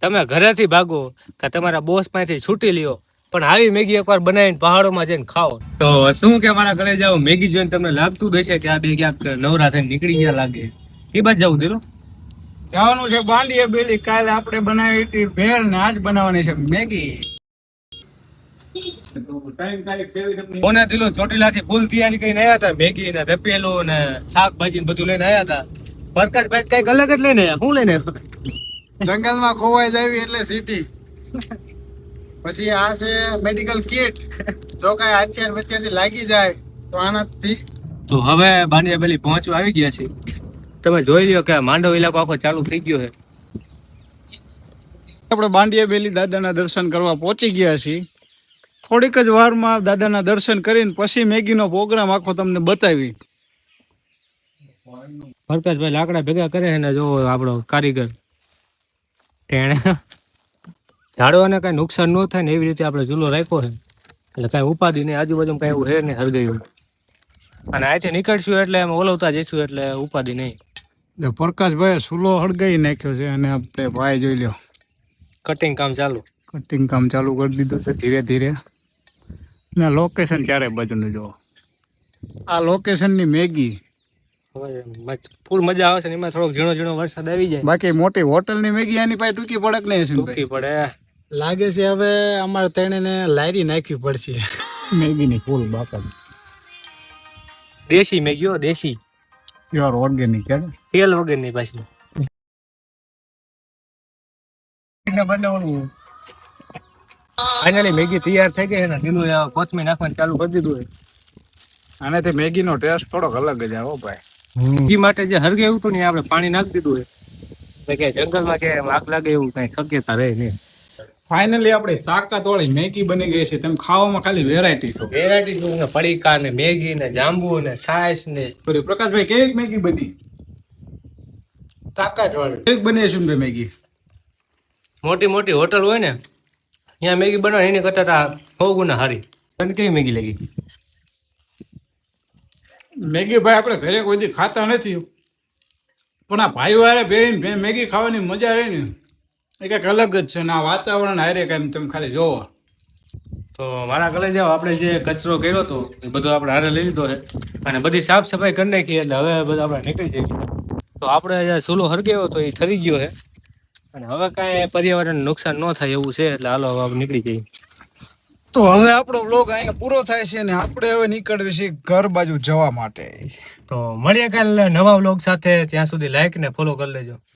તમે ઘરેથી ભાગો કે તમારા બોસ પાસેથી છૂટી લ્યો, પણ આવી મેગી એકવાર બનાવીને પહાડોમાં જઈને ખાઓ તો શું કે મારા ઘરે જાવ મેગી જોઈને તમને લાગતું જ હશે કે આ બે ક્યાંક નવરા થઈને નીકળી ગયા લાગે. એ બાજુ જવું દીધું જવાનું છે બાંડીએ બેલી. કાલે આપણે બનાવી હતી ભેળ ને આજ બનાવવાની છે મેગી. કોને દિલો ચોટીલાથી ફૂલ તૈયારી કરીને આવ્યા હતા, મેગી ને તપેલું ને શાકભાજી ને બધું લઈને આવ્યા હતા. પ્રકાશભાઈ કઈક અલગ જ લઈને આવ્યા. શું લઈને આવ્યા? જંગલમાં ખોવાઈ જાવી એટલે સિટી. પછી આ છે મેડિકલ કિટ. જો કાંઈ અત્યારથી લાગી જાય તો આનાથી. તો હવે બાંડિયા બેલી પહોંચવા આવી ગયા છે. તમે જોઈ લ્યો કે માંડવ ઇલાકો આખો ચાલુ થઈ ગયો છે. આપણે બાંડિયા બેલી દાદાના દર્શન કરવા પહોંચી ગયા છીએ. થોડીક જ વારમાં દાદાના દર્શન કરીને પછી મેગીનો પ્રોગ્રામ આખો તમને બતાવી. પ્રકાશભાઈ લાકડા ભેગા કરે છે ને જો આપણો કારીગર તેણે ઝાડવાને કઈ નુકસાન ન થાય ને એવી રીતે આપણે ચૂલો રાખ્યો છે, એટલે કઈ ઉપાધિ નહીં. આજુબાજુ કઈ એવું હે નહીં હરગાયું. અને અહીંથી નીકળશું એટલે એમ ઓલવતા જઈશું એટલે ઉપાધિ નહીં. પ્રકાશભાઈ સુલો હળગાઈ નાખ્યો છે અને આપણે ભાઈ જોઈ લો કટિંગ કામ ચાલુ. કટિંગ કામ ચાલુ કરી દીધું છે ધીરે ધીરે. ને લોકેશન ચારે બાજુનું જો આ લોકેશનની મેગી ફૂલ મજા આવે છે ને એમાં થોડોક ઝીણો ઝીણો વરસાદ આવી જાય. બાકી મોટી હોટલની મેગી એની પાસે ટૂંકી પડે કે નહીં? ટૂંકી પડે લાગે છે હવે અમારે તેણે લારી નાખવી પડશે મેગીની ફૂલ બાપા. દેશી મેગી હો, દેશી પ્યોર ઓર્ગેનિક હે, તેલ વગરની પાછી. ફાઇનલી મેગી તૈયાર થઈ ગઈ છે ને લીલું કોથમીર નાખવાનું ચાલુ કરી દીધું છે. આનાથી મેગીનો ટેસ્ટ થોડોક અલગ જ આવે ભાઈ. મેગી માટે જે હરગે એવું હતું ને આપણે પાણી નાખી દીધું છે કે જંગલમાં કે આગ લાગે એવું કઈ શક્યતા રહે નહીં. ફાઇનલી આપણી તાકાત વાળી મેગી બની ગઈ છે. તમે ખાવામાં ખાલી વેરાયટી છો. વેરાયટી પડીકા ને મેગી ને જાંબુ ને છાશ ને. પ્રકાશભાઈ કેવી મેગી બની? તાકાત વાળી કેવી બની છે મેગી? મોટી મોટી હોટલ હોય ને ત્યાં મેગી બનાવે એની કરતા 100 ગુણા હારી. તને કેવી મેગી લાગી? મેગી ભાઈ આપણે ઘરે કોઈ દી ખાતા નથી, પણ આ ભાઈ વારે બે મેગી ખાવાની મજા રહે ને એ કંઈક અલગ જ છે. ને આ વાતાવરણ હારે કાંઈ તમે ખાલી જોવો. તો મારા ઘરે જાવ આપણે જે કચરો કર્યો હતો એ બધો આપણે હારે લઈ લીધો છે અને બધી સાફ સફાઈ કરી નાખી એટલે હવે બધું આપણે નીકળી જઈએ. તો આપણે જે ચૂલો હરગાવ્યો તો એ ઠરી ગયો છે અને હવે કાંઈ પર્યાવરણને નુકસાન ન થાય એવું છે એટલે હાલો હવે આપણે નીકળી જઈએ. તો હવે આપણો વ્લોગ અહીંયા પૂરો થાય છે અને આપણે હવે નીકળવી છીએ ઘર બાજુ જવા માટે. તો મળીએ કાલે નવા વ્લોગ સાથે. ત્યાં સુધી લાઈક ને ફોલો કરી લેજો.